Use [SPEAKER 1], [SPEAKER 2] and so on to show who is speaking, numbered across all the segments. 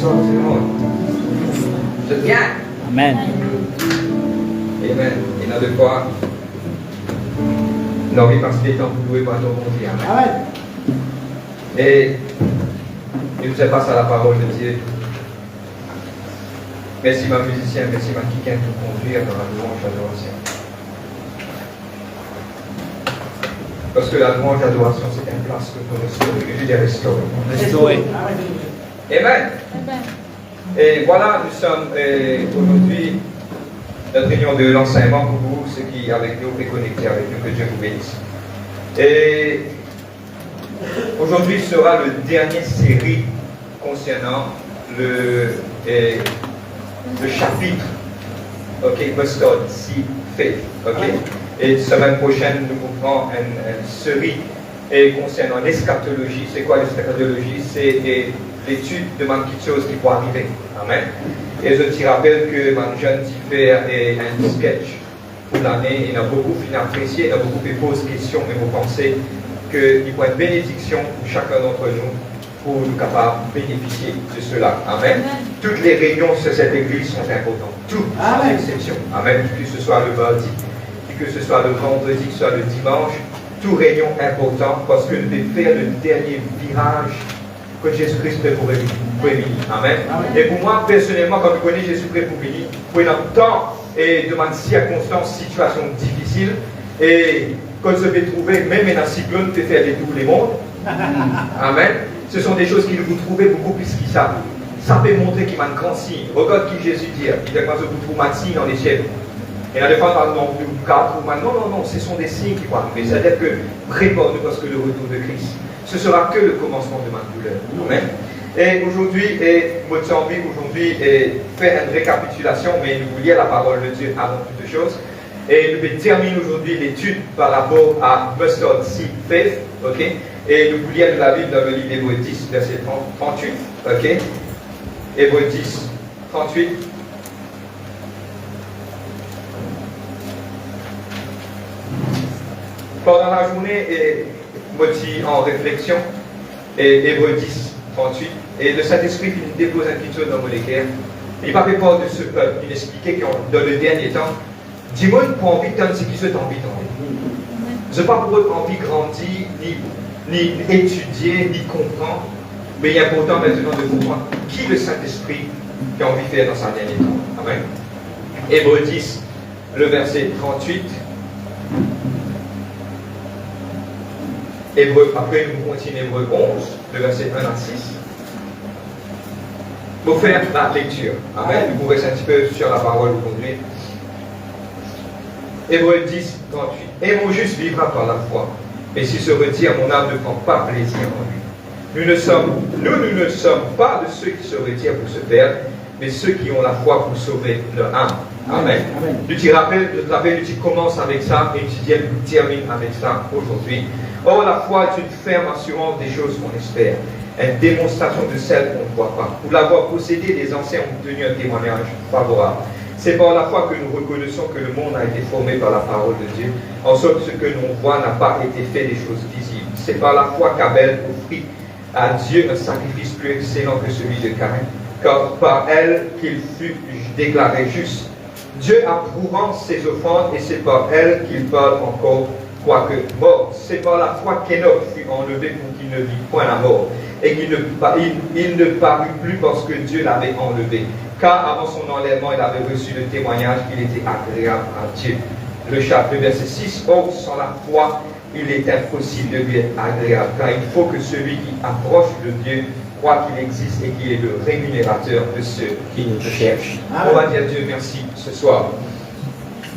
[SPEAKER 1] Bonsoir tout le monde. Vous êtes bien?
[SPEAKER 2] Amen.
[SPEAKER 1] Amen. Et là, deux fois. Non, mais parce que les temps, vous louez pas ton bon Dieu. Amen. Et je vous passe à la parole de Dieu. Merci ma musicien, merci ma quiquin pour conduire dans la louange d'adoration. Parce que la louange d'adoration, c'est une place que pour restaurer. Je dis restaurer. Amen. Et voilà, nous sommes aujourd'hui notre réunion de l'enseignement pour vous, ceux qui avec nous et connectés avec nous, que Dieu vous bénisse. Et aujourd'hui sera le dernier série concernant le chapitre, Mustard Seed Faith, Et semaine prochaine, nous couvrons une série concernant l'eschatologie. C'est quoi l'eschatologie? C'est l'étude de quelque chose qui va arriver. Amen. Et je te rappelle que mon jeune fait un sketch pour l'année. Il a beaucoup apprécié, il a beaucoup posé des questions, mais vous pensez qu'il y a une bénédiction pour chacun d'entre nous pour nous capables de bénéficier de cela. Amen. Toutes les réunions sur cette église sont importantes. Toutes, sans exception. Amen. Que ce soit le mardi, que ce soit le vendredi, que ce soit le dimanche, toute réunion importante parce que nous devons faire le dernier virage que Jésus-Christ peut pour venir. Amen. Et pour moi, personnellement, quand je connais Jésus-Christ pour venir, pour un temps et de ma circonstance, situation difficile, et quand je vais trouver, même un cyclone peut faire des tours les mondes. Amen. Ce sont des choses qu'il vous trouvez beaucoup plus qu'ils savent. Ça peut montrer qu'il y a un grand signe. Regarde qui Jésus dit. Il dit que vous trouvez un signe dans les ciels. Et la défense non plus 4 ou non, ce sont des signes qui vont arriver. C'est-à-dire que prépare-nous parce que le retour de Christ, ce sera que le commencement de ma douleur. Amen. Et aujourd'hui, moi j'ai envie aujourd'hui faire une récapitulation, mais nous vous lire la parole de Dieu avant toute chose. Et nous terminons aujourd'hui l'étude par rapport à Mustard Seed Faith, Et nous vous lire de la Bible dans le livre d'Hébreux 10, verset 38, Hébreux 10, 38. Pendant la journée, moi je en réflexion, Hébreux 10, 38, et le Saint-Esprit qui nous dépose un petit peu dans mon équerre. Il n'a pas fait peur de ce peuple, il expliquait que dans le dernier temps, dis-moi pour envie de ce qui se t'envie d'envie. Je n'ai pas pour eux envie de grandir, ni étudier, ni comprendre, mais il est important maintenant de comprendre qui le Saint-Esprit qui a envie de faire dans sa dernier temps. Amen. Hébreux 10, le verset 38. Après, nous continuons Hébreux 11, le verset 1 à 6. Pour faire la lecture. Amen. Vous pouvez rester un petit peu sur la parole aujourd'hui. Hébreux 10, 38. Et mon juste vivra par la foi. Et s'il se retire, mon âme ne prend pas plaisir en lui. Nous ne sommes pas de ceux qui se retirent pour se perdre, mais ceux qui ont la foi pour sauver leur âme. Amen. Tu rappelles, tu commences avec ça et tu termines avec ça aujourd'hui. Or, la foi est une ferme assurance des choses qu'on espère, une démonstration de celles qu'on ne voit pas. Pour l'avoir possédé, les anciens ont obtenu un témoignage favorable. C'est par la foi que nous reconnaissons que le monde a été formé par la parole de Dieu, en sorte que ce que l'on voit n'a pas été fait des choses visibles. C'est par la foi qu'Abel offrit à Dieu un sacrifice plus excellent que celui de Caïn, car par elle qu'il fut déclaré juste. Dieu approuvant ses offrandes, et c'est par elle qu'il parle encore, quoique mort. C'est par la foi qu'Enoch fut enlevé pour qu'il ne vit point la mort, et qu'il ne parut plus parce que Dieu l'avait enlevé. Car avant son enlèvement, il avait reçu le témoignage qu'il était agréable à Dieu. Le chapitre verset 6, or sans la foi, il est impossible de lui être agréable, car il faut que celui qui approche de Dieu croit qu'il existe et qu'il est le rémunérateur de ceux qui nous cherchent. On va dire Dieu merci ce soir.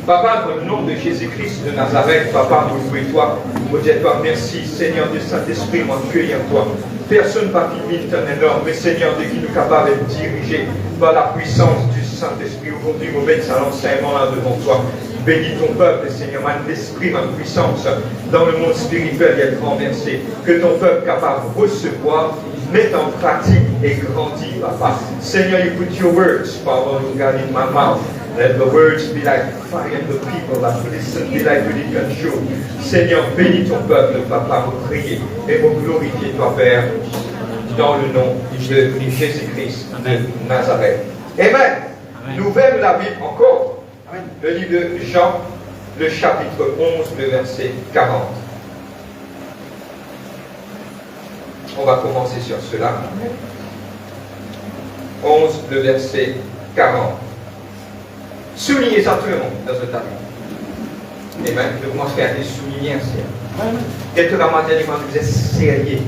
[SPEAKER 1] Papa, dans le nom de Jésus-Christ de Nazareth, Papa, nous louons toi, nous disons toi merci, Seigneur de Saint-Esprit, mon cueilli en toi. Personne pas qui ton énorme, mais Seigneur, de qui nous capable de diriger par la puissance du Saint-Esprit. Aujourd'hui, nous mettons à l'enseignement là devant toi. Bénis ton peuple, Seigneur, l'esprit, ma puissance dans le monde spirituel est renversé. Que ton peuple capable de recevoir, mettre en pratique et grandir, Papa. Seigneur, you put your words, Father, God, in my mouth. Let the words be like fire and the people that listen be like really control. Seigneur, bénis ton peuple, Papa, pour prier et pour glorifier toi, Père. dans le nom de Jésus-Christ de Nazareth. Amen. Nouvelle la Bible encore. Le livre de Jean, le chapitre 11, le verset 40. On va commencer sur cela. 11, le verset 40. Soulignez ça tout le monde dans ce tableau. Amen. Je commence à faire des souligner ensemble. Quelques ramadaniens vous êtes sérieux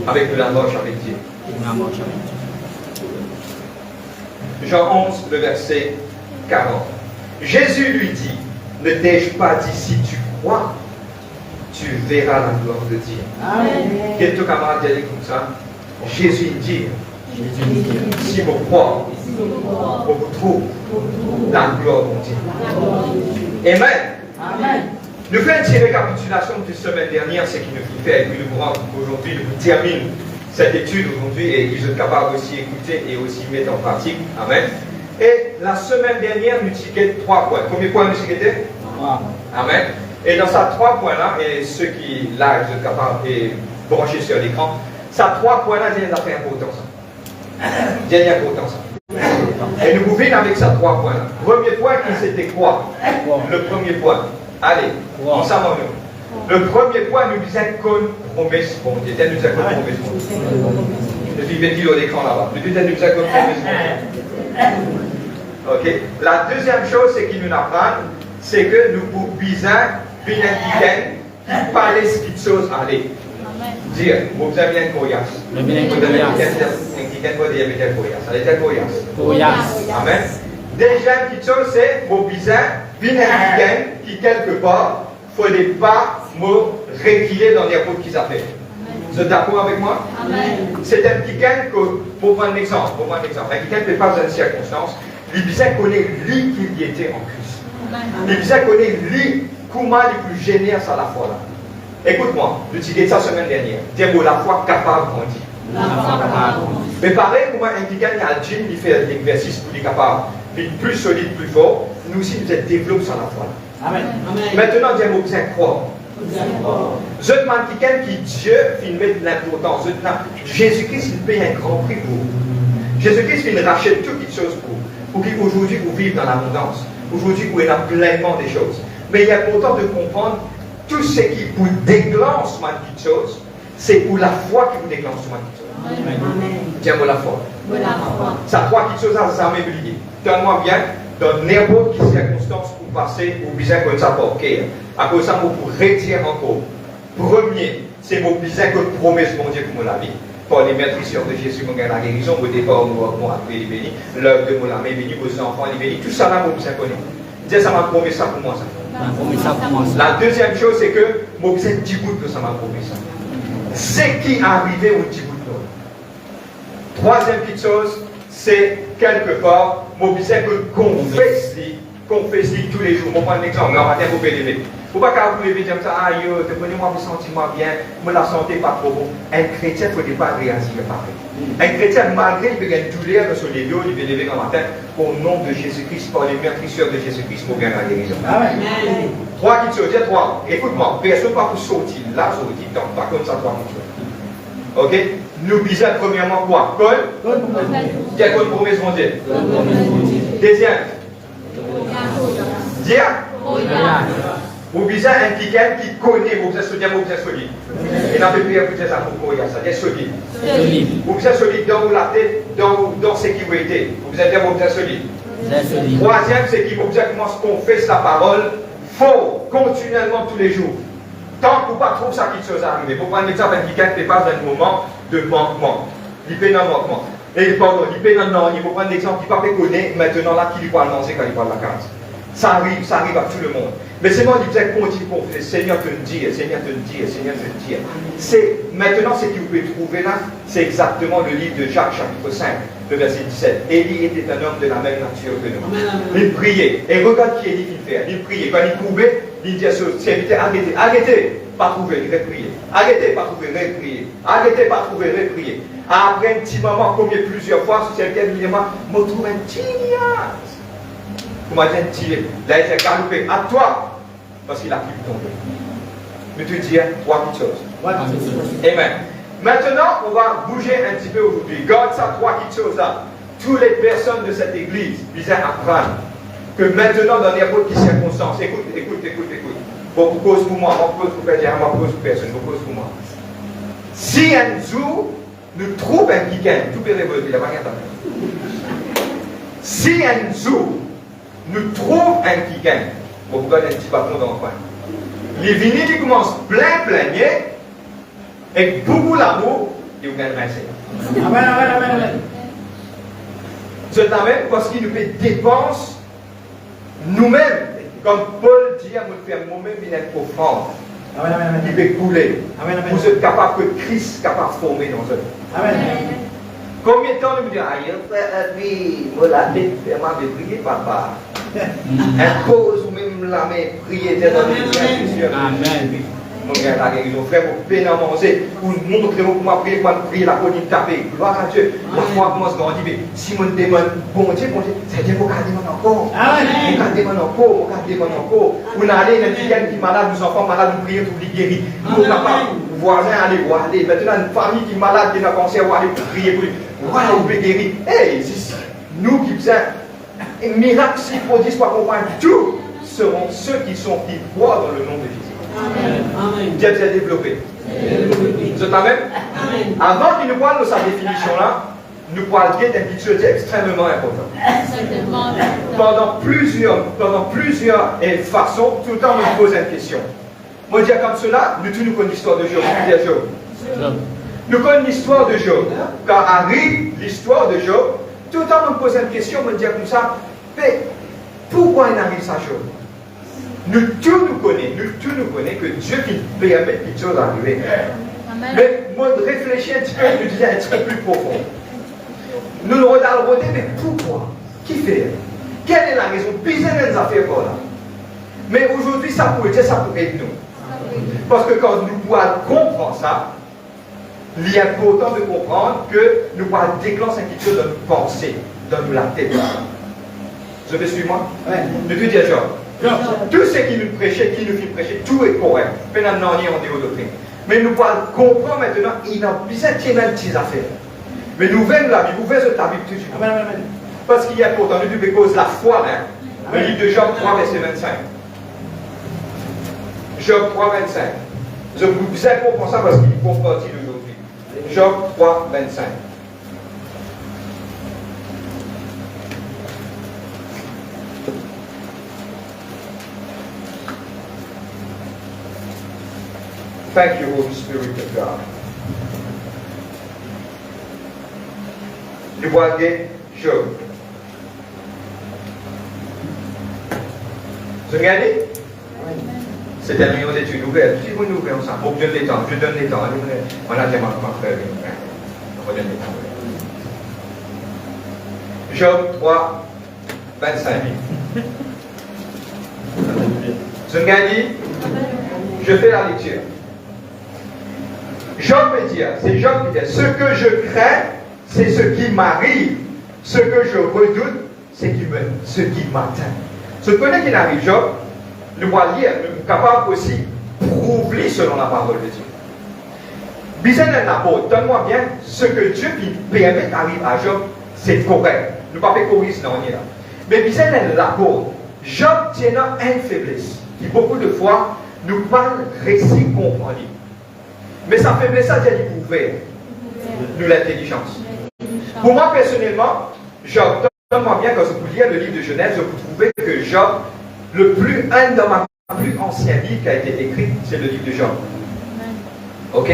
[SPEAKER 1] avec la marche avec Dieu. Jean 11, le verset 40. Jésus lui dit, ne t'ai-je pas dit, si tu crois, tu verras la gloire de Dieu. Amen. Quelques camarades disent comme ça. Jésus dit, si vous croyez, vous trouvez la gloire de Dieu. Amen. Amen. Nous faisons une petite récapitulation de la semaine dernière, ce qui nous fait, et puis nous rentrons aujourd'hui, nous terminons cette étude aujourd'hui, et ils sont capables aussi d'écouter et aussi mettre en pratique. Amen. Et la semaine dernière, nous avons 3 points. Combien de points nous avons? Amen. Et dans ces 3 points-là, et ceux qui là, ils sont capables de brancher sur l'écran, ces 3 points-là, il y a une affaire importante. Il y a une importance. Et nous pouvons avec ces 3 points-là. Premier point, c'était quoi? Le premier point. Allez, on s'en va. Le premier point, nous disons qu'on promesse bon Dieu. Nous disons qu'on promesse bon Dieu. Je vais dire l'écran là-bas. Nous disons qu'on promesse bon Dieu. Ok. La deuxième chose, c'est qu'il nous apprend, c'est que nous pouvons venir qui parle ce qui chose aller. Dire, vous avez bien coyasse. Vous avez bien coyasse. Amen. Deuxième petite chose, c'est vos bizarres, qui quelque part, il ne faut pas me reculer dans les routes qu'ils appellent. Vous êtes d'accord avec moi? Amen. C'est un petit gain que, pour prendre un exemple, un petit gain ne fait pas dans une circonstance, les bizarres connaissent lui qu'il y était en Christ. Les bizarres connaissent lui comment les plus génère ça la foi là. Écoute-moi, je t'ai dit ça la semaine dernière. Dis moi la foi capable grandir. Mais pareil, comment un petit gain à Jim, il fait l'exercice pour les capables. Plus solide, plus fort, nous aussi nous êtes développés sur la foi. Amen. Maintenant, dis-moi, vous êtes croire. Je demande quelqu'un qui Dieu met de l'importance. Jésus-Christ, il paye un grand prix pour vous. Jésus-Christ, il rachète toutes les choses pour qu'aujourd'hui, vous vivez dans l'abondance. Aujourd'hui, vous avez pleinement des choses. Mais il est important de comprendre tout ce qui vous déclenche sur une petite chose, c'est pour la foi qui vous déclenche sur une petite chose. Amen. Dis-moi la foi. Ça trois petites choses à jamais oublier. Donne-moi bien, dans n'importe quelle circonstance pour passer, ou bien comme ça pour cœur. À cause de ça, pour redire encore. Premier, c'est mon bizarre que promesse mon Dieu pour la vie. Par les maîtrises de Jésus, mon gars, la guérison, au départ, mon après, les bénis, l'œuvre de mon âme est bénie, vos enfants, les bénis, tout ça là, mon bizarre connaît. Dieu, ça m'a promis ça pour moi, ça. La deuxième chose, c'est que mon bizarre dit que ça m'a promis ça. C'est qui est arrivé au petit bout de l'autre. Troisième petite chose, c'est quelque part, mon bizarre que confesse tous les jours. Mon prendre un exemple, le matin, vous pouvez lever. Il ne faut pas que vous levez comme ça, aïe, moi, vous sentez-moi bien, me la santé pas trop bon. Un chrétien ne faut pas réagir pareil. Un chrétien, malgré qu'il y ait une douleur de son lévion, il va lever le matin, au nom de Jésus-Christ, par les maîtriseurs de Jésus-Christ, pour gagner la guérison. Amen. Trois qui te disent, trois. Écoute-moi, personne ne va pas sortir là, sortir, donc pas comme ça, trois qui te disent. Ok? Nous visons premièrement quoi? Col. Quel col promesse mon Dieu? Deuxième. Dire. Vous visez un quelqu'un qui connaît, vous êtes solide, vous êtes solide. Et dans le pays, vous êtes à propos, ça êtes solide. Vous êtes solide dans la tête, dans ce qui vous êtes. Vous êtes solide. Troisième, c'est qu'il vous êtes commence à confesser la parole fort, continuellement tous les jours. Tant que vous ne pas trouver ça qui chose arrive. Pour prendre l'exemple d'un quelqu'un qui passe dans un moment de manquement. Il paie dans le manquement. Et pardon, il paie dans le non. Il faut prendre l'exemple qui ne peut pas connaître maintenant là qui lui parle lancer quand il parle de la carte. Ça arrive à tout le monde. Mais c'est moi qui vous ai continué pour faire Seigneur te le dire, Seigneur te le dire, Seigneur te le dire. Maintenant, ce que vous pouvez trouver là, c'est exactement le livre de Jacques, chapitre 5, le verset 17. Élie était un homme de la même nature que nous. Il priait. Et regarde qui Élie fait. Il priait. Quand il pouvait, il dit à son serviteur, arrêtez, pas trouver, reprier. Arrêtez, pas trouver, reprier. Arrêtez, pas trouver, reprier. Après un petit moment, combien plusieurs fois, son serviteur lui dit, me trouve un petit liard. Vous m'avez dit, là il s'est galopé à toi, parce qu'il a pu tomber. Mais tu dis trois petites choses. Amen. Maintenant, on va bouger un petit peu aujourd'hui. Garde ça, trois petites choses là. Toutes les personnes de cette église visaient apprendre que maintenant, dans n'importe quelle circonstance, écoute. Bon, pour cause pour moi, on pose pour personne, on pose pour personne, on pose pour moi. Si un jour, nous trouvons un qui gagne, tout est révolté, il n'y a pas rien à faire. Si un jour, nous trouvons un qui gagne, bon, vous regardez un petit bâton dans le coin. Les vinyles, ils commencent plein, avec beaucoup d'amour, et vous gagnez un. Amen. Je t'amène parce qu'il nous fait dépense nous-mêmes. Comme Paul dit, à nous faire moi-même, il est profond. Il peut couler. Vous êtes capable que Christ est capable de former dans eux. Amen. Combien de temps nous disons, lui, moi la tête, elle m'a prié, papa. Elle cause ou même la main prier dans le Amen. Mon frère, vous peine à manger, vous montrez comment prier, la colline taper. Gloire à Dieu. La foi commence à grandir. Mais si on demande, bon Dieu, c'est Dieu pour garder mon encore. Pour garder mon encore. On allait dans le qui est malade, nos enfants malades, nous prions pour les guérir. Nous sommes capables, voisins, aller voir. Maintenant, une famille qui est malade, qui a un cancer, on va aller prier pour lui. Voilà, on peut guérir. Hey, nous qui faisons un miracle, si prodige, pas comprendre tout, seront ceux qui croient dans le nom de Jésus. Amen. Dieu a développé. Vous êtes amen? Avant qu'il nous parle de sa définition là, nous parlons d'une petite chose extrêmement importante. Pendant plusieurs façons, tout le temps, on nous pose une question. Moi, je dis comme cela, nous connaissons l'histoire de Job. Nous connaissons l'histoire de Job. Quand arrive l'histoire de Job, tout le temps, on me pose une question, on me dit comme ça, mais pourquoi il arrive ça, Job? Nous connaissons que Dieu qui permet quelque chose d'arriver. Mais moi, de réfléchir un petit peu, nous disons un petit peu plus profond. Nous nous regardons, mais pourquoi? Qui fait? Quelle est la raison? Bizarre des affaires pour là. Mais aujourd'hui, ça pourrait être nous. Parce que quand nous pouvons comprendre ça, il est important de comprendre que nous pouvons déclencher quelque chose dans nos pensées, dans la tête. Vous avez suivi moi? Nous te disons, tout ce qui nous prêchait, qui nous fit prêcher, tout est correct. Maintenant, on est en théologie. Mais nous pouvons comprendre maintenant, il y a besoin de petites affaires. Mais nous venons la Bible, vous venez de la Bible tout de suite. Parce qu'il y a pourtant, nous devons cause la foi, hein. Le livre de Job 3, verset 25. Job 3, 25. Je vous ai comprendre ça parce qu'il faut partir d'aujourd'hui. Job 3, 25. Thank you, Holy Spirit of God. Nous voyons Job. Vous regardez? C'est un million d'études ouvertes. Si vous nous ouvrez ensemble, je donne les temps. On a des manquements à faire. On va donner les temps. Job 3, 25. Vous regardez? Je fais la lecture. Job peut dire, c'est Job qui dit, ce que je crains, c'est ce qui m'arrive. Ce que je redoute, c'est ce qui m'atteint. Ce que qui arrive, Job, nous voit lire, nous sommes capables aussi de prouver selon la parole de Dieu. Bizarre l'apôtre, donne-moi bien ce que Dieu qui permet d'arriver à Job, c'est correct. Nous ne pouvons pas corriger ce qu'on est là. Mais bizarre l'apôtre, Job tient une faiblesse qui beaucoup de fois nous parle récit comprendre. Mais sa faiblesse, ça dit ouvert. Nous l'intelligence. Pour moi, personnellement, Job, donne-moi bien, quand vous lisez le livre de Genèse, vous trouvez que Job, un dans ma plus ancien livre qui a été écrit, c'est le livre de Job. Ok?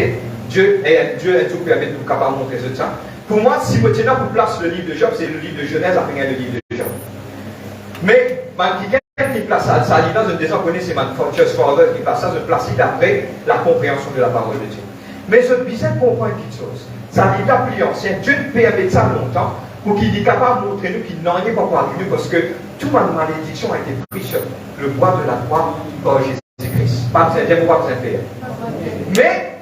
[SPEAKER 1] Dieu est tout permet de nous capables de montrer ça. Pour moi, si vous tenez pour place le livre de Job, c'est le livre de Genèse après le livre de Job. Mais, qui place ça dit dans un désordre, c'est ma Just Father qui place ça, je place d'après la compréhension de la parole de Dieu. Mais je besoin de comprendre une chose. Ça dit là plus ancien, Dieu permet ça longtemps pour qu'il est capable de montrer nous qu'il n'en est pas pour nous parce que toute ma malédiction a été prise sur le bois de la croix par Jésus-Christ. Pas besoin de pas besoin de faire. Mais,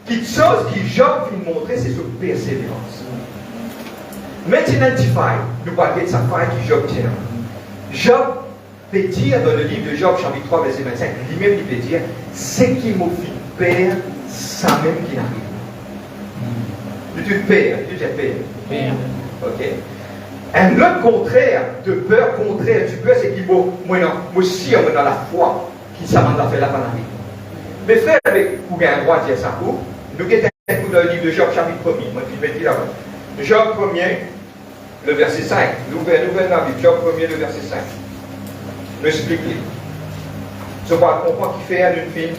[SPEAKER 1] quelque chose qui Job vient montrer, c'est sa persévérance. Maintenant, nous parlons de sa faille qui Job tient. Job peut dire dans le livre de Job, chapitre 3, verset 25, lui-même il peut dire, ce qui m'a fait peur, ça même qui n'arrive. Tu pères, tu es père. Ok. Un autre contraire de peur, contraire du peur, c'est qu'il moi aussi dans la foi qui ça m'a fait la panamie. Mes frères, vous avez un droit de dire ça pour nous qui sommes dans le livre de Job, chapitre 1er. Moi, je vais dire là-bas. Job 1er, le verset 5. Nouvelle dans la Bible, Job 1er, le verset 5. Je m'explique. Je vais comprendre qui fait une fille.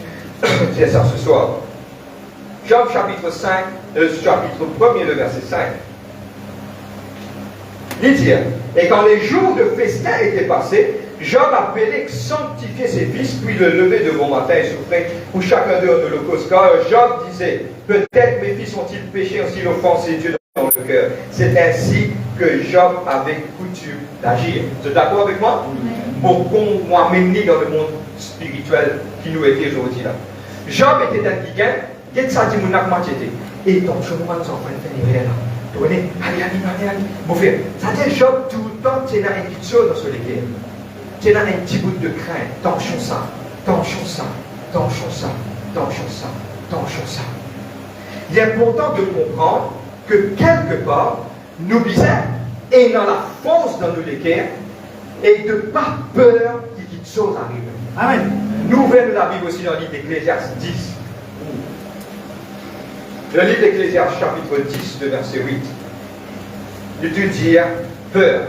[SPEAKER 1] C'est ça ce soir. Job chapitre 5, chapitre 1er, le verset 5. Il dit, et quand les jours de festin étaient passés, Job appelait sanctifier ses fils, puis le lever de bon matin et souffrait pour chacun d'eux en holocauste. Car Job disait, peut-être mes fils ont-ils péché, ont-ils offensé Dieu dans le cœur. C'est ainsi que Job avait coutume d'agir. Vous êtes d'accord avec moi? Pour qu'on m'amener dans le monde spirituel qui nous était aujourd'hui là. Job était un guigain, qu'est-ce que ça dit mon acte et donc je me demande si on fait là. Allez, mon frère, ça dit Job tout le temps, tu as une petite chose dans ce légué. Tu as un petit bout de crainte, tension ça, tension ça, tension ça, tension ça, tension ça. Il est important de comprendre que quelque part, nous disons, et dans la force dans nos légués, et de pas peur qu'il y ait quelque chose arrive. Amen. Nouvelle de la Bible aussi dans le livre d'Ecclésiaste 10. Le livre d'Ecclésiaste, chapitre 10, de verset 8. Il te dit peur.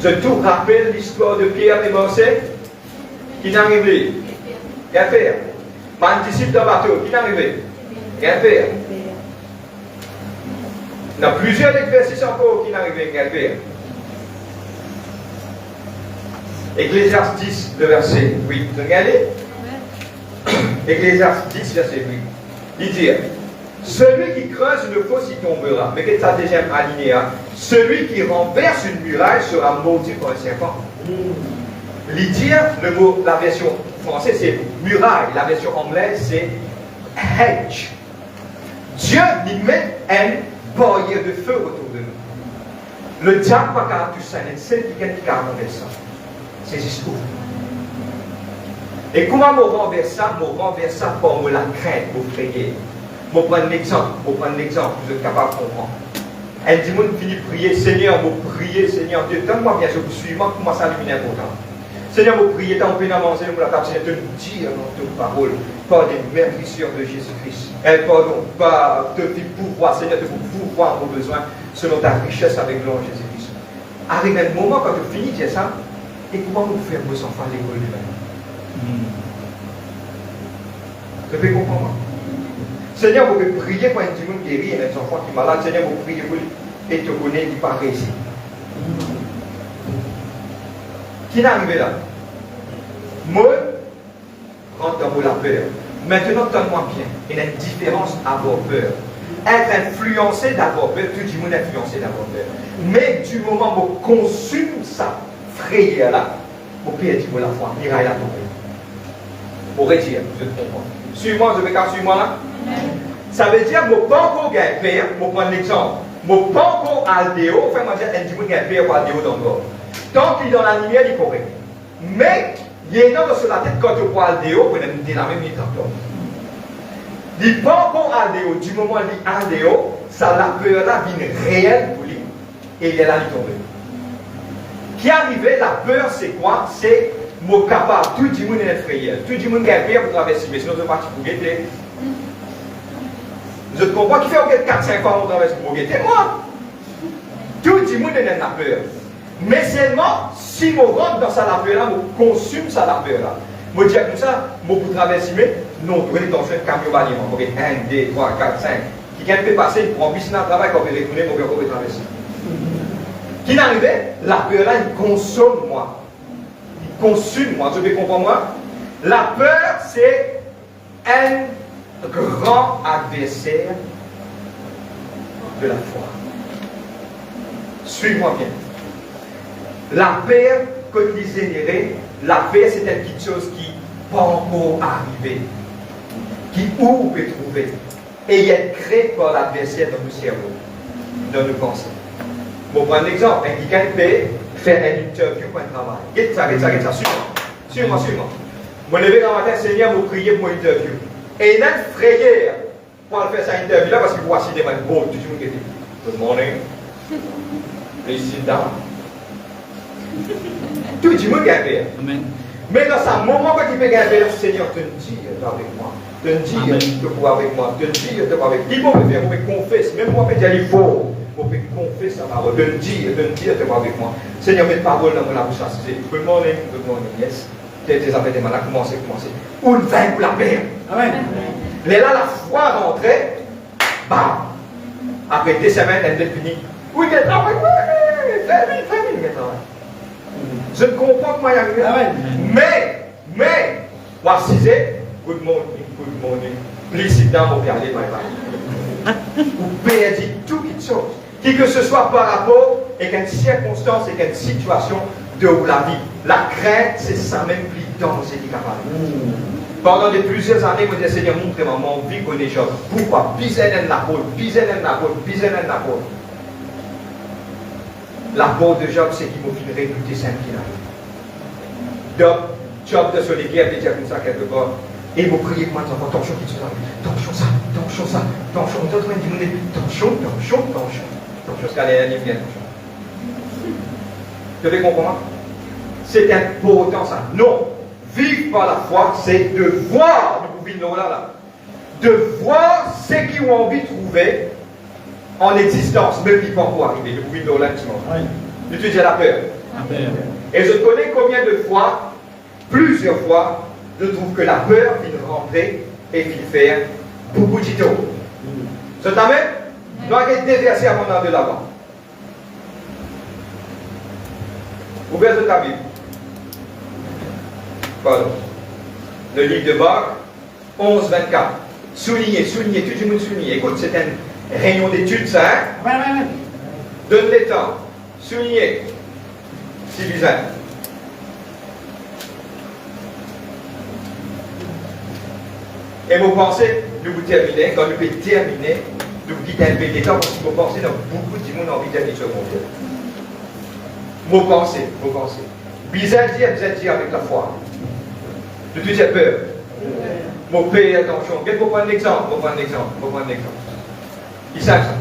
[SPEAKER 1] Je te rappelle l'histoire de Pierre et Moïse qui n'est arrivé. Rien faire. Ma disciple dans le bateau qui n'est arrivé. Rien faire. Il y a plusieurs exercices encore qui n'est arrivé. Rien faire. Ecclésiaste 10, le verset 8. Vous regardez? Ecclésiaste 10, verset 8. Il dit, celui qui creuse une fosse y tombera. Mais qu'est-ce que ça deuxième alinéa? Celui qui renverse une muraille sera maudit par un serpent. Il dit, le mot, la version française c'est muraille, la version anglaise c'est hedge. Dieu lui met un barrière de feu autour de nous. Le diable va faire tout ça, c'est qui a renversé ça. C'est juste tout. Et comment me renverse ça? Me renverse ça par la crainte, pour prier. Je prends un exemple, vous êtes capable de comprendre. Un dimanche finit de prier, Seigneur, vous priez, Seigneur Dieu, donne-moi bien, je vous suis, moi, comment ça illumine important. Seigneur, vous priez, tant que vous manger, vous la Seigneur, de nous dire dans toute parole, par des meurtrissures de Jésus-Christ. Pardon, par de pouvoir, Seigneur, de vous pouvoir vos besoins, selon ta richesse avec l'ange Jésus-Christ. Arrive un moment quand tu finis de dire ça, et comment vous faire vos enfants à l'école du même? Vous pouvez comprendre? Seigneur, vous pouvez prier pour un petit monde guéri, un enfant qui est malade. Seigneur, vous priez pour lui et te connaît, il part ici. Qui est arrivé là? Moi, rentre dans la peur. Maintenant, donne-moi bien. Il y a une différence à avoir peur. Être influencé d'avoir peur, tout le monde est influencé d'avoir peur. Mais du moment où on consume ça, frayeur là, on peut dire la foi, il ira là tomber. Pour dire, je te comprends. Suis-moi, je vais quand suis-moi là. Ça veut dire que je ne peux pas encore gagner père, je vais prendre l'exemple. Je ne peux pas encore aldéo, enfin, moi, je dis que je gagne père ou aldéo dans le corps. Tant qu'il est dans la lumière, il est correct. Mais, il y a un sur la tête quand tu prends aldéo, pour me dire la même chose. Il n'est pas encore aldéo, du moment où il est aldéo, ça la peur là vient réelle pour lui. Et il est là, il tombe. Qui arrivait, la peur, c'est quoi? C'est mon capable, tout le monde est effrayé. Tout le monde gagne peur pour traverser, mais sinon, je ne vais pas pour guetter. Je te comprends qui fait 4-5 ans on traverse pour guetter. Moi, tout le monde est dans la peur. Mais seulement, si je rentre dans ça la peur là, je consume ça la peur là. Je dis comme ça, je peux traverser, mais non, tu es dans un camion balai, 1, 2, 3, 4, 5. Qui vient de passer, pour en dans le travail, quand on peut retourner, on peut traverser. Qui n'arrivait, la peur là, il consomme moi. Il consume moi. Tu peux comprendre moi? La peur, c'est un grand adversaire de la foi. Suis-moi bien. La peur, comme disait Néré, la peur c'est une petite chose qui n'est pas encore arrivée, qui où peut trouver, et il est créé par l'adversaire dans nos cerveaux, dans nos pensées. Bon, prendre un exemple, un qui peut faire une interview pour un travail. Qu'est-ce ça, suis-moi. Je me lever dans le matin, Seigneur, je prie pour une interview. Et il y a une frayeur pour faire sa interview là parce qu'il voit si des gens beaux, tout le monde qui dit good morning, please sit down. Tout le monde qui a fait. Mais dans ce moment quand il peut gagner, le Seigneur te dit avec moi, te dit de pouvoir avec moi, te dit de pouvoir avec moi. Il peut faire, il peut confesser, même moi, je peux dire il faut. On peut confesser sa parole, de dire de pouvoir avec moi. Seigneur, mets parole dans mon bouche. Good morning, yes. Tes affaires de malade, commencez. Où le vin pour la paix. Amen. Là, la foi rentrée, bam. Après des semaines, elle est finie. Oui, il est là, famille, maintenant. Je ne comprends pas comment il y a. Mais, voici, good morning. Please sit down, mon père, allez, bye. Vous perdez tout quelque chose. Qui que ce soit par rapport à une circonstance et une situation de la vie. La crainte, c'est ça même plus dangereux qui capable. Pendant de plusieurs années, je me Seigneur, montre-moi mon vie qu'on est genre. Pourquoi? Piser dans la peau. La peau de Job, c'est qu'il m'a fait réputer simple qu'il a. Donc, Job de sur les guerres, il dit comme ça quelque part. Et il m'a prié pour moi, attention, attention, ça. Attention, ce qu'elle est bien. Tu veux comprendre? C'est important ça. Non. Vivre par la foi, c'est de voir, de voir ce qu'ils ont envie de trouver en existence, même qui pas encore arriver. De pouvoir dans l'intime. D'utiliser la peur. Et je connais combien de fois, plusieurs fois, je trouve que la peur vient rentrer et vient faire beaucoup de choses. Je t'amène, je dois être déversé avant de là-bas. Ouvrez ta Bible. Pardon. Le livre de Marc, 11, 24. Soulignez, tout le monde souligne. Écoute, c'est une réunion d'études, ça, hein? Donne les temps. Soulignez. C'est bizarre. Et vous pensez, de vous terminer, quand vous pouvez terminer, de vous quitter un peu des temps, parce que vous pensez dans beaucoup de monde envie d'être sur mon Dieu. Vos pensées. Bizarre dire avec la foi. De toute cette peur. Mon père, attention. Vous prendre un exemple. Ils savent ça.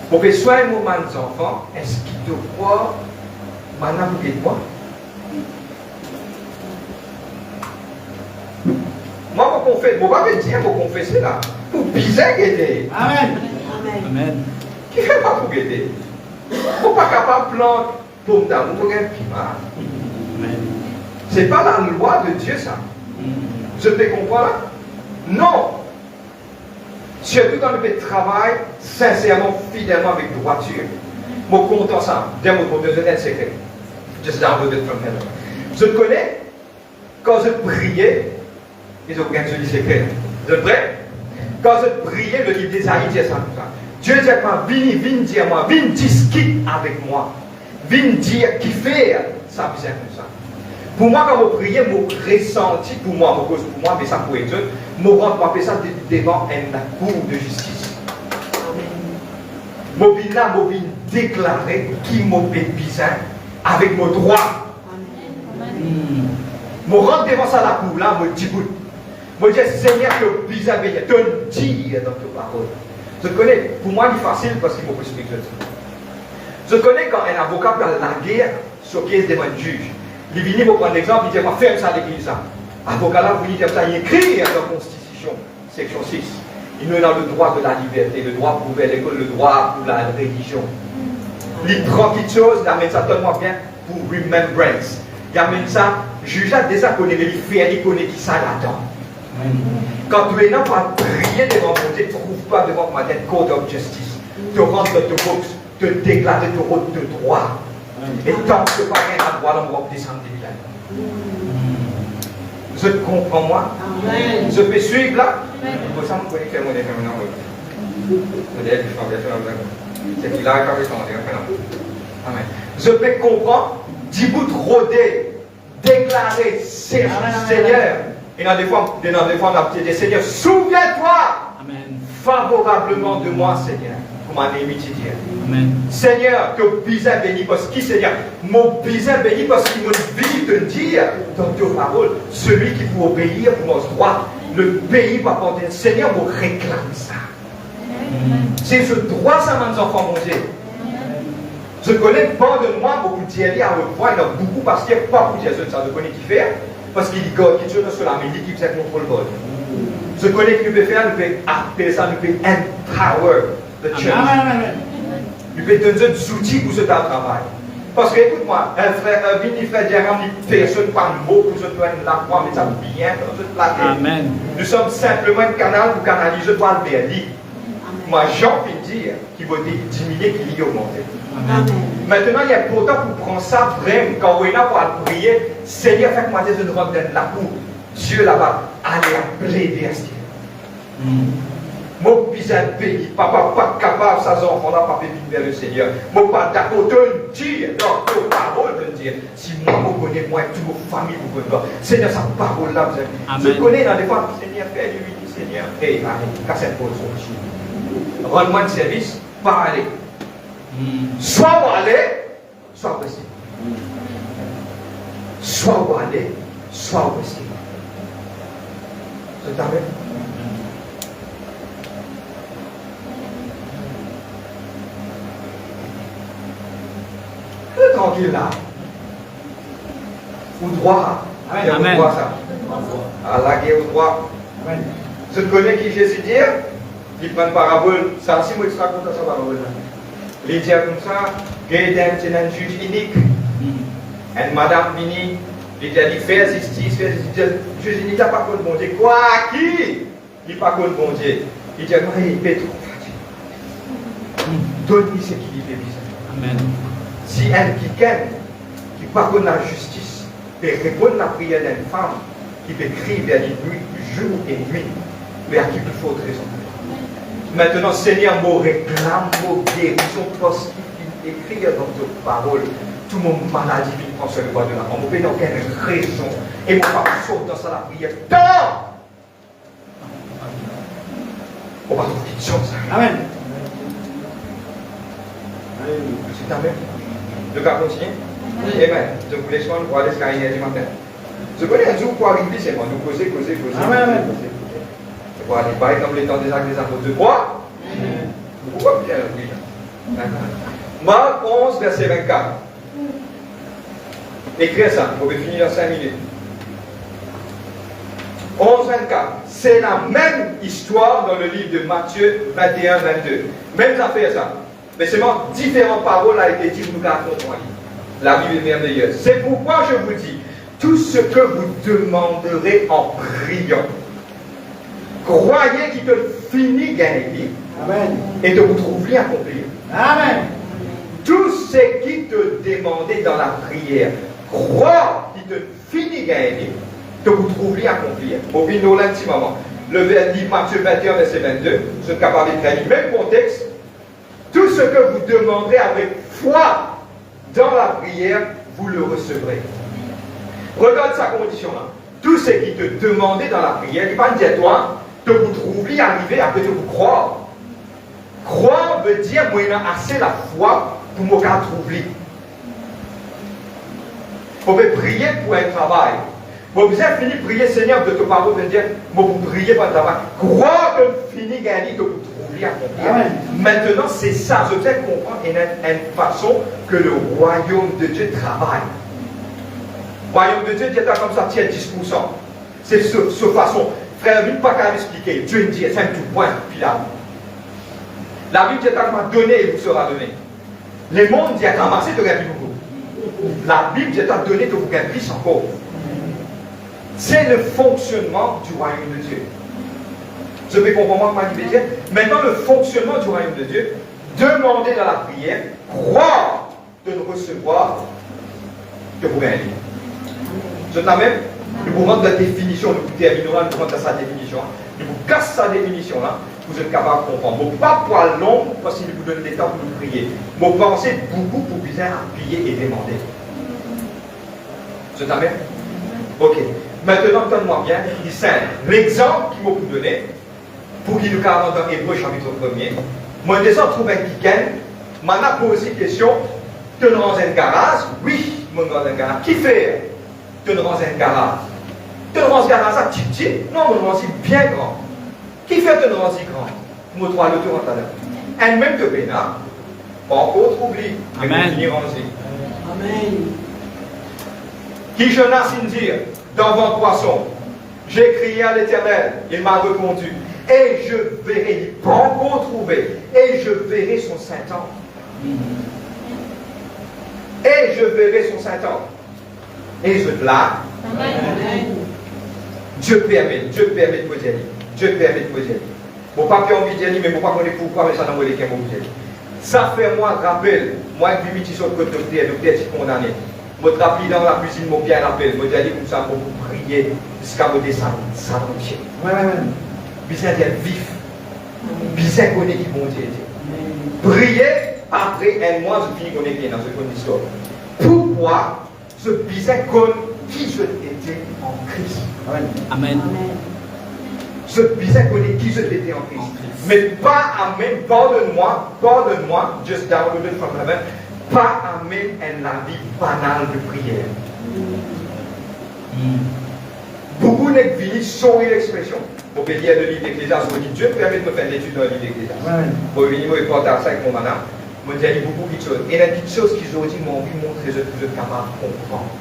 [SPEAKER 1] Vous pouvez soigner mon enfant, est-ce qu'il te croit maintenant vous dites moi? Moi, vous confessez, vous m'avez dit, vous confessez là. Vous bizarre guetter. Amen. Qui fait pas pour guetter? Vous n'êtes pas capable de planter pour me donner un piment. Ce n'est pas la loi de Dieu, ça. Je peux comprendre? Non. Surtout quand on travaille sincèrement, fidèlement avec droiture. Je suis content ça. Pour te donner un secret. Just down with it from heaven. Je connais, quand je priais, ils ont gagné ce secret. Vous êtes prêts? Quand je priais, le livre d'Ésaïe dit ça. Dieu dit à moi, viens dire moi, viens discuter avec moi. Viens dire qui fait ça, c'est comme ça. Pour moi, quand je priais, je ressenti pour moi, mais ça pour être Dieu, je rentre ça devant un cour de justice. Je viens déclarer qui m'a fait bizarre avec mon droit. Je rentre devant ça la cour là, je dis, je dis, Seigneur, que bizarre, te dire dans tes paroles. Je connais, pour moi, c'est facile parce qu'il m'a expliqué ça. Je connais quand un avocat peut la guerre sur qui est devant un juge. Il vient pour prendre l'exemple, il dit, ferme ça l'église. Avocat là, vous dites ça, il écrit dans la Constitution, section 6. Il nous a le droit de la liberté, le droit pour ouvrir l'école, le droit pour la religion. Il prend quelque chose, il amène ça, donne-moi bien, pour remembrance. Il amène ça, juge a déjà connaît les faits, il connaît qui ça là-dedans. Quand tu es là pour prier devant mon Dieu, tu ne trouves pas devant ma tête code of justice. Tu rentres dans ton box, te déclarer ton route de droit. Et tant que pas rien à droit, on va descendre des villages. Je te comprends, moi. Je peux suivre là. Pour ça, je peux faire mon déterminant. C'est qu'il a accordé son déterminant. Amen. Je peux comprendre, du bout de rôder, déclarer, Seigneur. Et dans des fois, on a dit, Seigneur, souviens-toi favorablement de moi, Seigneur. Comme un ami dit. Seigneur, que bizarre béni parce qu'il Seigneur, mon bizarre béni parce qu'il m'a dit de dire dans tes paroles, celui qui peut obéir pour mon droit, le pays va porter. Seigneur, vous réclame ça. C'est ce droit, ça, mes enfants, mon Dieu. Je connais pas de moi beaucoup d'y à revoir, il y en a beaucoup parce qu'il n'y a pas beaucoup de Jésus, ça je connais qui fait, parce qu'il dit God, qui est sur la main, qui fait contrôle God. Je connais qui peut faire, il peut appeler ça, il peut empower the church. Il peut donner des outils pour ce travail. Parce que, écoute-moi, un frère Jérôme dit personne pas de mots pour se faire la foi, mais ça bien dans cette planète.
[SPEAKER 2] Amen.
[SPEAKER 1] Nous sommes simplement un canal pour canaliser par le verdict. Moi, Jean peut dire qu'il va diminuer, qu'il y augmenter.
[SPEAKER 2] Amen.
[SPEAKER 1] Maintenant, il y a pourtant pour prendre ça vraiment, quand on est là pour prier, Seigneur, fais-moi des une robe dans la cour. Dieu là-bas, allez appeler vers ce Mon bizarre pays, papa pas capable, ça enfants là, papa vite vers le Seigneur. Mon pas d'accord de dire, dans vos paroles de dire, si moi je connais, moi et toute vos familles vous connaissez. Seigneur, sa parole là, vous avez. Je connais dans des fois, Seigneur, fais du midi, Seigneur. Hey, allez, casse cette pause. Rends-moi un service, pas aller. Soit vous allez, soit vous restez. Soit vous allez, soit vous restez. C'est amen. Tranquille là. Au droit.
[SPEAKER 2] Amen.
[SPEAKER 1] Au droit ça. À la guerre au droit. Amen. Je connais qui Jésus dit. Il prend une parabole. Ça, si moi je raconte ça parabole là. Il dit comme ça. C'est un juge unique. Et madame Mini, il a dit fais justice, fais justice. Juge unique n'a pas contre bon Dieu. Quoi qui? Il n'a pas contre bon Dieu. Il dit non, il fait trop fatigué. Donne-lui ce qu'il fait bizarre.
[SPEAKER 2] Amen.
[SPEAKER 1] Si un quelqu'un qui pardonne la justice peut répondre à la prière d'une femme qui peut crier vers les nuits, jour et nuit, mais à qui il faut raison. Maintenant, Seigneur, me réclame, me guérison, parce qu'il écrit dans vos paroles, tout mon maladie qui prend sur le bois de la mort. Je n'ai aucune raison. Et mon papa saute dans la prière. Tant! On va trouver une chose.
[SPEAKER 2] Amen.
[SPEAKER 1] C'est amen. Je vais continuer. Amen. Je vous laisse pour aller jusqu'à 1h du matin. Je connais un jour pour arriver, c'est moi. Nous causer.
[SPEAKER 2] Amen.
[SPEAKER 1] Je vais aller par exemple les temps des actes des apôtres de quoi? Pourquoi bien oui? Marc 11, verset 24. Écrivez ça, vous pouvez finir dans 5 minutes. 11, 24. C'est la même histoire dans le livre de Matthieu 21, 22. Même affaire ça. Mais seulement différentes paroles ont été dites, nous avons compris. La Bible est merveilleuse. C'est pourquoi je vous dis, tout ce que vous demanderez en priant, croyez qu'il te finit gagner. Amen. Et de vous trouver accomplir. Amen. Tout ce qui te demandait dans la prière, crois qu'il te finit gagner, de vous trouver accomplir. Au final, un petit moment. Le verset Matthieu 21, verset 22, je suis capable d'écrire le même contexte. Tout ce que vous demanderez avec foi dans la prière, vous le recevrez. Regarde sa condition-là. Tout ce qui te demandait dans la prière, il va dire toi, de vous trouver arriver après de vous croire. Croire veut dire, moi, il a assez la foi pour me trouver. Vous pouvez prier pour un travail. Vous pouvez finir prier, Seigneur, de te parole, de dire, vous priez pour un travail. Croire que finir gagner, de vous trouver accomplir. Maintenant, c'est ça. Je vais comprendre une façon que le royaume de Dieu travaille. Le royaume de Dieu, Dieu est comme ça, tiens 10%. C'est ce façon. Frère, il ne pas qu'à l'expliquer. Dieu dit, c'est un tout point, puis là. La Bible dit, donné et vous sera donné. Le monde dit, ramasser, tu gagnes beaucoup. La Bible dit, donné, que vous gagnez plus encore. C'est le fonctionnement du royaume de Dieu. Je vais comprendre ma Bible dire. Maintenant, le fonctionnement du royaume de Dieu, demander dans la prière, croire de nous recevoir, que vous gagnez. Je n'ai même, nous vous rendons la définition, nous vous terminons là, nous vous rendons sa définition. Nous vous cassons sa définition là, vous êtes capable de comprendre. Mon pas poil long, parce qu'il vous donne des temps pour nous prier. Mon pensée beaucoup pour bien appuyer et demander. Je t'en même. Ok. Maintenant, donne-moi bien, il dit l'exemple qu'il m'a donné, pour qu'il nous carente dans Hébreu chapitre 1er. Moi, déjà, trouve un week-end, m'en a posé une question, tu nous rends un garage? Oui, mon dans un garage. Qui fait? Tu nous rends un garage. Tu ne ranges pas ça petit, non, mon range bien grand. Qui fait un range grand? Moi, trois, le tour en talent. Et même que Bénin, pas encore oublie.
[SPEAKER 2] Amen.
[SPEAKER 3] Amen.
[SPEAKER 1] Qui je n'ai dire devant poisson, j'ai crié à l'Éternel, il m'a répondu, et je verrai, il pas encore trouvé, et je verrai son Saint-Ange. Et je verrai son Saint-Ange. Et je là, Dieu permet de poser. Dieu permet de poser. Mon papa a envie de dire, mais mon papa ne connaît pourquoi, mais ça n'a pas été mon Dieu. Ça fait moi rappel, moi qui suis sur le côté docteur qui condamné. Je me rappelle dans la cuisine, je bien rappel, je me dis comme ça pour prier jusqu'à me descendre, ça mon Dieu. Bien d'être vif, bien connaître qui bon Dieu. Prier après un mois, je finis connecté dans ce histoire. Pourquoi ce bien connaît qui je étais en Christ?
[SPEAKER 2] Amen.
[SPEAKER 1] Je bien connaître qui je étais en Christ. Mais pas amen, pardonne-moi, just downloaded from heaven, pas amen à la vie banale de prière. Beaucoup n'est venu sur l'expression. Pour lire le livre d'Ecclésiaste, je dis Dieu permet de me faire l'étude dans le livre d'Ecclésiaste. Pour venir me partager ça avec mon madame, je me dis beaucoup de choses. Et il y a des petites choses qu'ils ont dit, m'ont envie de montrer que je suis capable de comprendre.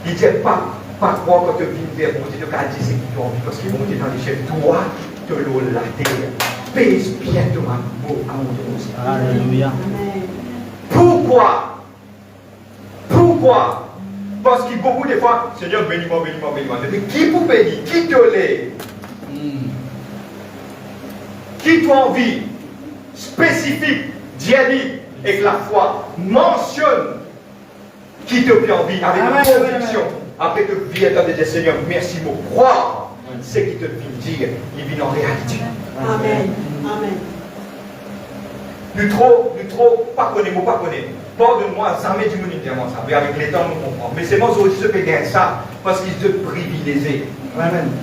[SPEAKER 1] Il ne dit pas croire quand tu viens vers mon Dieu, tu as dit ce qu'ils ont envie, parce qu'ils vont dire dans l'échelle, toi, de l'eau, la terre, pèse bien ton amour à mon Dieu aussi.
[SPEAKER 2] Alléluia.
[SPEAKER 1] Pourquoi? Parce qu'il y a beaucoup de fois, Seigneur, bénis-moi. Mais qui vous bénit? Qui te l'est? Qui t'a envie spécifique, diadique, avec la foi, mentionne qui te fait envie avec conviction. Après que viens de dire Seigneur, merci, mon croire, c'est qui te fait dire, il vit en réalité.
[SPEAKER 3] Amen.
[SPEAKER 1] Nous trop, pas connaître. Pardonne-moi, ça met du monde internement, ça. Mais avec les temps, nous comprenons. Mais c'est moi aussi ce qui gagne ça, parce qu'ils se privilégiés.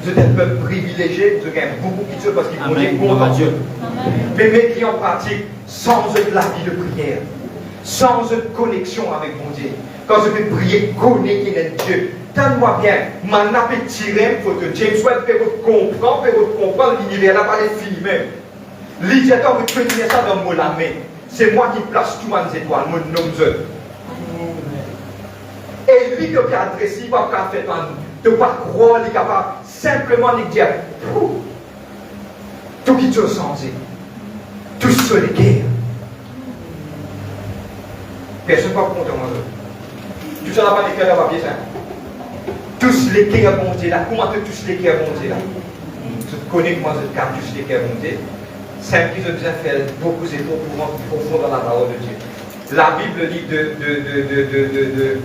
[SPEAKER 1] Je suis un peuple privilégié, je gagne beaucoup de choses parce qu'ils vont dire contre Dieu. Mais mes clients pratiquent sans la vie de prière, sans connexion avec mon Dieu. Quand je vais prier, connais qu'il est Dieu. Donne-moi bien, m'en appétit, il faut que James White fait comprendre l'univers, là, pas les filles même. L'idéateur veut tenir ça dans mon la main. C'est moi qui place tout les étoiles, mon nom de. Et lui qui a adressé, il va faire de ne pas croire, il est capable simplement de dire tout qui te sensé, tout seul est guerre. Personne ne va compter moi. Tout ça n'a pas d'écrit dans le papier, ça. Tous les guerres vont monter là. Comment tous les guerres vont monter là? Je connais comment je garde tous les guerres monter. C'est un qui je besoin de faire beaucoup d'efforts pour rentrer profond dans la parole de Dieu. La Bible dit de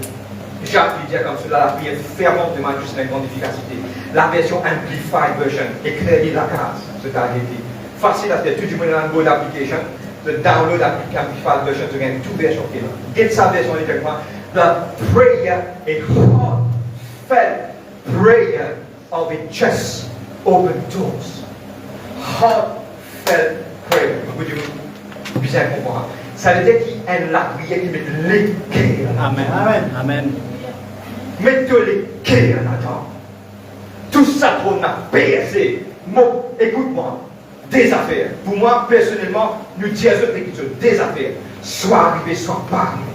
[SPEAKER 1] Jacques lui dit comme cela, la prière fervente demande juste une grande efficacité. La version Amplified Version, écrire la case, c'est à dire. Facile à faire, tout le monde a une bonne application. The download Amplified Version, tu gagnes toute version qui est là. Get sa version directement. The prayer is heartfelt prayer of a just open doors. Heartfelt prayer. Vous dites, bien comprendre. Ça veut dire qu'il y a la prière qui met les cœurs.
[SPEAKER 2] Amen.
[SPEAKER 1] Mettez les cœurs là-dedans. Tout ça qu'on a percé. Écoute-moi, des affaires. Pour moi, personnellement, nous disons des affaires. Soit arrivé, soit pas arrivé.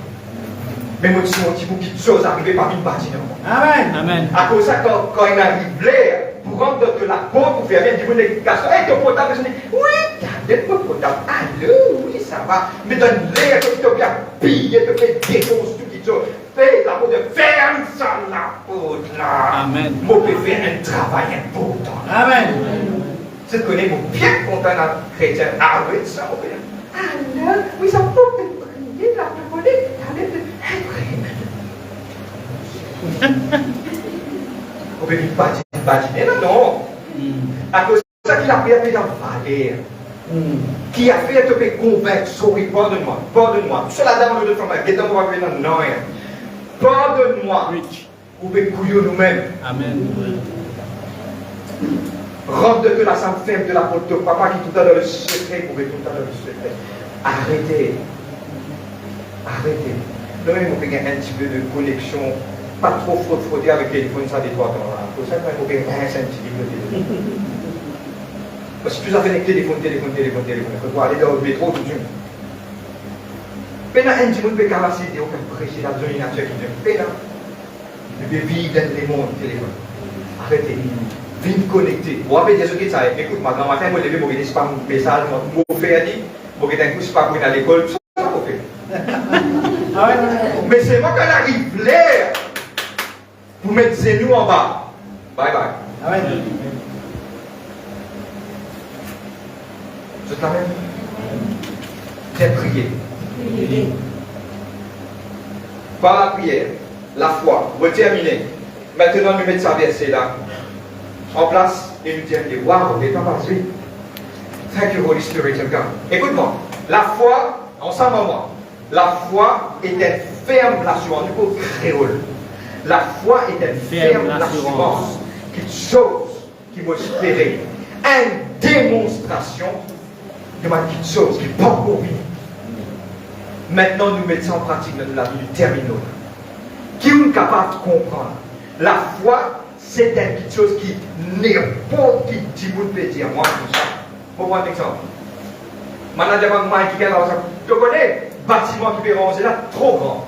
[SPEAKER 1] Mais moi, je suis un petit peu qui chose arriver par une partie de moi.
[SPEAKER 2] Amen.
[SPEAKER 1] À cause de ça, quand il arrive l'air, pour rentrer de la porte, pour faire bien, du monde des garçons, hey, ton potable, je dis, oui, regardez ton potable, allô, oui, ça va. Mais dans l'air, tu te bien piller, te fait défoncer tout qui te fait la porte, ferme ça la porte là.
[SPEAKER 2] Amen.
[SPEAKER 1] Moi, je peux faire un travail important.
[SPEAKER 2] Amen.
[SPEAKER 1] Je connais mon bien content dans le chrétien. Ah oui, ça, on peut dire, allô, oui, ça peut être prier, la parole, allez, on peut pas dire, non. À cause de ça qu'il a fait dans Valère, qui a fait te convaincre, sorry, pardonne-moi. Cela dans le femme, qui est dans le non, pardonne-moi. Vous pouvez couiller nous-mêmes.
[SPEAKER 2] Amen.
[SPEAKER 1] Rentre de la femme ferme de la porte, papa qui tout à dans le secret, vous pouvez tout à dans le secret. Arrêtez. Nous-mêmes, on peut gagner un petit peu de connexion, pas trop frauder avec les téléphones, ça des 3 ans là. Pour ça, il faut que un cent parce que tu as fait un téléphone, il faut aller dans le métro tout de suite. Pena un petit peu de capacité, aucun précis, la domination qui te fait là. Tu peux vivre dans le monde téléphone. Arrêtez. Vite connecté. Vous avez des gens qui savent, écoute, ma grand matin, je me lever pour gagner pas mon message, mon fait dit, pour que d'un coup, je ne pas pour aller à l'école, ça va faire. Mais c'est moi qui arrive l'air pour mettre ses genoux en bas. Bye bye.
[SPEAKER 3] Amen.
[SPEAKER 1] Je t'amène. C'est prier. Par la prière, la foi, vous terminez. Maintenant, nous mettons ça verset là en place et nous disons, waouh, mais pas passé. Thank you, Holy Spirit of God. Écoute-moi, la foi, ensemble à moi, la foi est une ferme assurance. Du coup, créole. La foi est une ferme assurance. Quelque chose qui m'a espéré. Une démonstration de ma petite chose qui n'est pas encore venue. Maintenant, nous mettons en pratique dans la vie du terminal. Qui est capable de comprendre? La foi, c'est quelque chose qui n'est pas qui dit vous peut dire. Moi, tout ça. Pour prendre un exemple. Maintenant, qui est là, tu connais bâtiment qui peut ranger là, trop grand.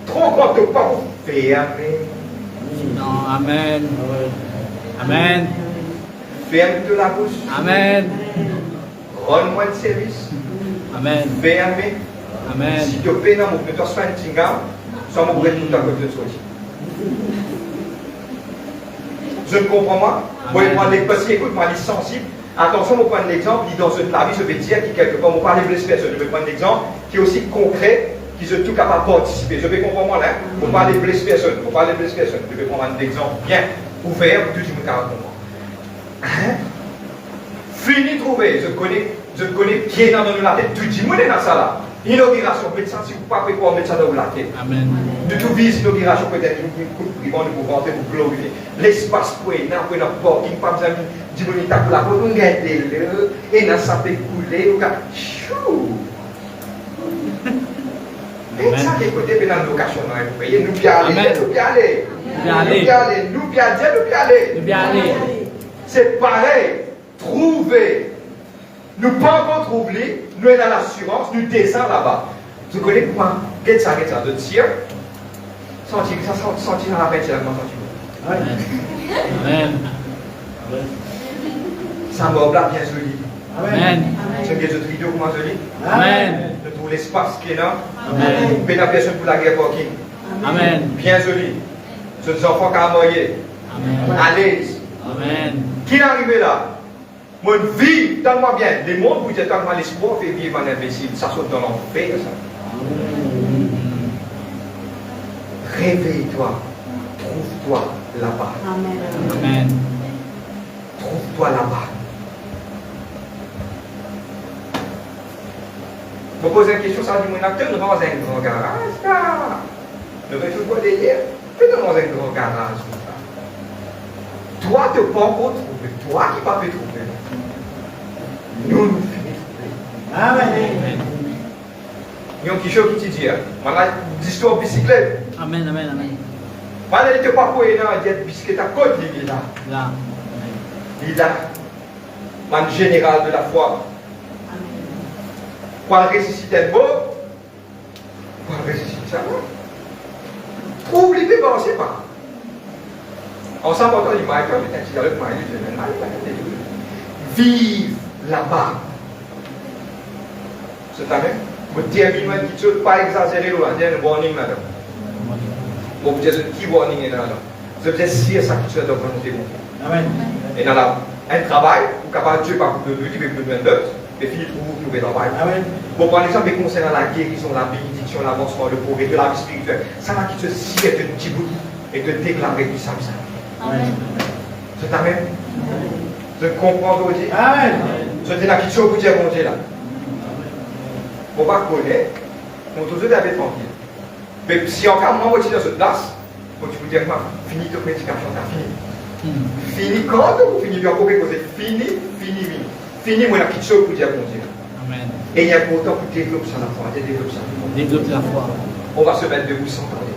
[SPEAKER 1] Trop grand, tu ne peux pas vous fermer.
[SPEAKER 2] Non, amen. Amen.
[SPEAKER 1] Ferme-toi la bouche.
[SPEAKER 2] Amen.
[SPEAKER 1] Rends-moi le service.
[SPEAKER 2] Amen.
[SPEAKER 1] Ferme.
[SPEAKER 2] Amen.
[SPEAKER 1] Si tu payes dans mon petit peu, soit un petit gars, soit mon tout à côté de soi. Je ne comprends pas. Parce que, écoute, moi, il est sensible. Attention, on prend l'exemple, dans la vie, je vais dire que quelque part, on parle de blesser personne. Je vais prendre l'exemple qui est aussi concret, qui est tout capable de participer. Je vais comprendre, là, on parle de blesser personne. On parle de blesser personne. Je vais prendre un exemple bien ouvert pour tout le monde comprendre. Hein? Fini de trouver. Je connais qui est dans la tête. Tout le monde est dans ça là. Inauguration, médecin, si vous ne pouvez pas quoi mettre ça dans la tête.
[SPEAKER 2] Amen.
[SPEAKER 1] De tout vise inauguration, peut-être une coup de privant, nous pouvons rentrer pour glorifier. L'espace pour être dans le parking, pas besoin de dire pour la route, on regarde et dans ça peut couler, on regarde. Chou! Et ça, qui est côté de la location, vous voyez, nous bien aller, nous bien aller. C'est pareil, trouver. Nous ne pouvons pas trouver, nous sommes dans l'assurance, nous descendons là-bas. Vous connaissez quoi? Qu'est-ce que ça de tir? Sentir dans la peinture,
[SPEAKER 2] Amen. Amen.
[SPEAKER 1] Ça m'a là bien joli.
[SPEAKER 2] Amen.
[SPEAKER 1] C'est que je te vidéo comment joli?
[SPEAKER 2] Amen.
[SPEAKER 1] De tout l'espace qui est là.
[SPEAKER 2] Amen.
[SPEAKER 1] Mais la personne pour la guerre parking.
[SPEAKER 2] Amen.
[SPEAKER 1] Bien joli. Ce sont des enfants qui ont moyen.
[SPEAKER 2] Amen.
[SPEAKER 1] À l'aise.
[SPEAKER 2] Amen.
[SPEAKER 1] Qui est arrivé là? Moi, vie, tellement bien. Les mondes où j'ai tellement l'espoir fait vivre un imbécile. Ça saute dans l'enfer, ça. Réveille-toi. Trouve-toi là-bas.
[SPEAKER 2] Amen.
[SPEAKER 1] Trouve-toi là-bas. Je me pose une question, ça dit mon acteur, nous dans un grand garage, là. Nous faisons tout derrière. Fais-nous dans un grand garage, comme ça. Toi, tu ne peux pas trouver. Toi qui ne peux pas trouver. Nous finissons.
[SPEAKER 3] Amen.
[SPEAKER 1] Il y a quelque chose qui te dit, maintenant, l'histoire bicyclette.
[SPEAKER 2] Amen. Amen. Amen.
[SPEAKER 1] Maintenant, il ne pas pour aller dans la bicyclette à côté, il est là.
[SPEAKER 2] Là.
[SPEAKER 1] Il est là. Man général de la foi. Quoi ressusciter un beau? Quoi ressusciter ça? Trouve les bébés, on ne sait pas. Ensemble, on dit, Michael, mais tu as le vive là-bas. C'est ta même? Vous terminez une petite chose, pas exagérer, vous avez un warning là-dedans. Vous avez un petit warning là-dedans. Vous avez si ça qui se doit volonté.
[SPEAKER 3] Amen.
[SPEAKER 1] Et dans un travail, vous êtes capable de Dieu par de Dieu, mais besoin d'autres, et puis vous trouvez travail.
[SPEAKER 3] Amen.
[SPEAKER 1] Bon, par exemple, concernant la guérison, la bénédiction, l'avancement, le progrès de la vie spirituelle, ça va qui se sied de petit bout et de déclarer du samedi.
[SPEAKER 3] Amen.
[SPEAKER 1] C'est ta même? De comprendre aussi.
[SPEAKER 3] Amen.
[SPEAKER 1] C'est là qui se vous dire bon Dieu là. On va connaître, on toujours d'aller tranquille. Mais si encore moi, je suis dans cette place, faut que tu vous dire, fini ta prédication, t'as fini. Fini quand vous finissez bien pour que vous êtes fini. Fini, moi, la petite chose pour dire bon Dieu.
[SPEAKER 2] Amen.
[SPEAKER 1] Et il y a pourtant pour développer ça la foi, développer ça.
[SPEAKER 2] Développe la foi.
[SPEAKER 1] On va se mettre debout sans parler.